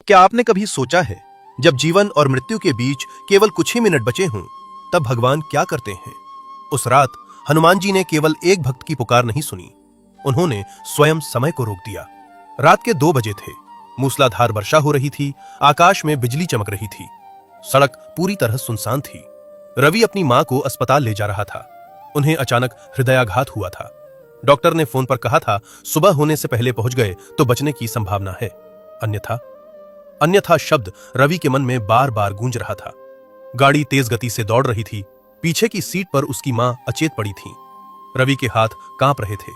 क्या आपने कभी सोचा है, जब जीवन और मृत्यु के बीच केवल कुछ ही मिनट बचे हों, तब भगवान क्या करते हैं? उस रात हनुमान जी ने केवल एक भक्त की पुकार नहीं सुनी, उन्होंने स्वयं समय को रोक दिया। रात के 2 बजे थे, मूसलाधार वर्षा हो रही थी, आकाश में बिजली चमक रही थी, सड़क पूरी तरह सुनसान थी। रवि अपनी मां को अस्पताल ले जा रहा था। उन्हें अचानक हृदयाघात हुआ था। डॉक्टर ने फोन पर कहा था, सुबह होने से पहले पहुंच गए तो बचने की संभावना है, अन्यथा शब्द रवि के मन में बार बार गूंज रहा था। गाड़ी तेज गति से दौड़ रही थी। पीछे की सीट पर उसकी मां अचेत पड़ी थी। रवि के हाथ कांप रहे थे,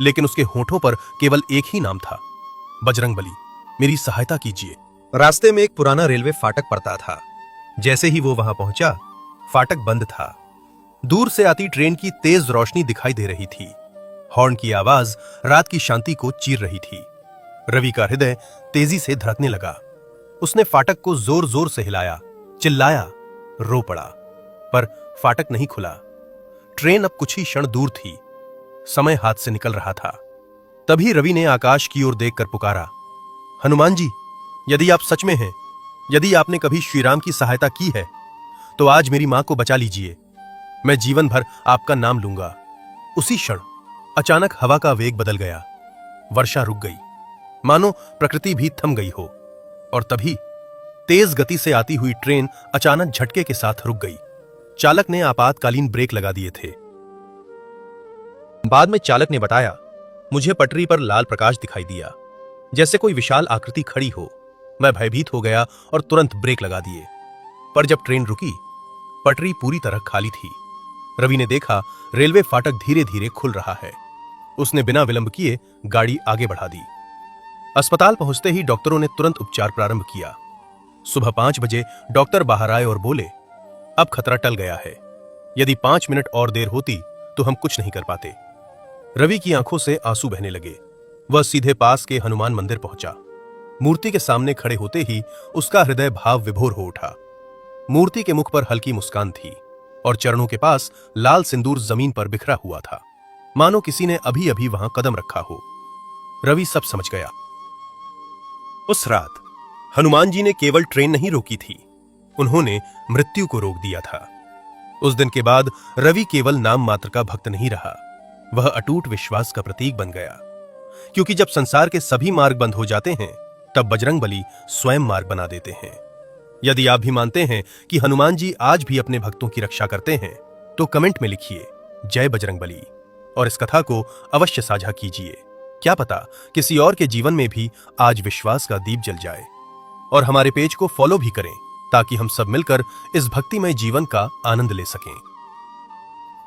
लेकिन उसके होठों पर केवल एक ही नाम था, बजरंगबली, मेरी सहायता कीजिए। रास्ते में एक पुराना रेलवे फाटक पड़ता था। जैसे ही वो वहां पहुंचा, फाटक बंद था। दूर से आती ट्रेन की तेज रोशनी दिखाई दे रही थी। हॉर्न की आवाज रात की शांति को चीर रही थी। रवि का हृदय तेजी से धड़कने लगा। उसने फाटक को जोर जोर से हिलाया, चिल्लाया, रो पड़ा, पर फाटक नहीं खुला। ट्रेन अब कुछ ही क्षण दूर थी। समय हाथ से निकल रहा था। तभी रवि ने आकाश की ओर देखकर पुकारा, हनुमान जी, यदि आप सच में हैं, यदि आपने कभी श्री राम की सहायता की है, तो आज मेरी मां को बचा लीजिए। मैं जीवन भर आपका नाम लूंगा। उसी क्षण अचानक हवा का वेग बदल गया। वर्षा रुक गई, मानो प्रकृति भी थम गई हो। और तभी तेज गति से आती हुई ट्रेन अचानक झटके के साथ रुक गई। चालक ने आपातकालीन ब्रेक लगा दिए थे। बाद में चालक ने बताया, मुझे पटरी पर लाल प्रकाश दिखाई दिया, जैसे कोई विशाल आकृति खड़ी हो। मैं भयभीत हो गया और तुरंत ब्रेक लगा दिए। पर जब ट्रेन रुकी, पटरी पूरी तरह खाली थी। रवि ने देखा, रेलवे फाटक धीरे धीरे खुल रहा है। उसने बिना विलंब किए गाड़ी आगे बढ़ा दी। अस्पताल पहुंचते ही डॉक्टरों ने तुरंत उपचार प्रारंभ किया। सुबह 5 बजे डॉक्टर बाहर आए और बोले, अब खतरा टल गया है। यदि 5 मिनट और देर होती तो हम कुछ नहीं कर पाते। रवि की आंखों से आंसू बहने लगे। वह सीधे पास के हनुमान मंदिर पहुंचा। मूर्ति के सामने खड़े होते ही उसका हृदय भाव विभोर हो उठा। मूर्ति के मुख पर हल्की मुस्कान थी और चरणों के पास लाल सिंदूर जमीन पर बिखरा हुआ था, मानो किसी ने अभी अभी वहां कदम रखा हो। रवि सब समझ गया। उस रात हनुमान जी ने केवल ट्रेन नहीं रोकी थी, उन्होंने मृत्यु को रोक दिया था। उस दिन के बाद रवि केवल नाम मात्र का भक्त नहीं रहा, वह अटूट विश्वास का प्रतीक बन गया। क्योंकि जब संसार के सभी मार्ग बंद हो जाते हैं, तब बजरंगबली स्वयं मार्ग बना देते हैं। यदि आप भी मानते हैं कि हनुमान जी आज भी अपने भक्तों की रक्षा करते हैं, तो कमेंट में लिखिए, जय बजरंगबली, और इस कथा को अवश्य साझा कीजिए। क्या पता किसी और के जीवन में भी आज विश्वास का दीप जल जाए। और हमारे पेज को फॉलो भी करें, ताकि हम सब मिलकर इस भक्तिमय जीवन का आनंद ले सकें।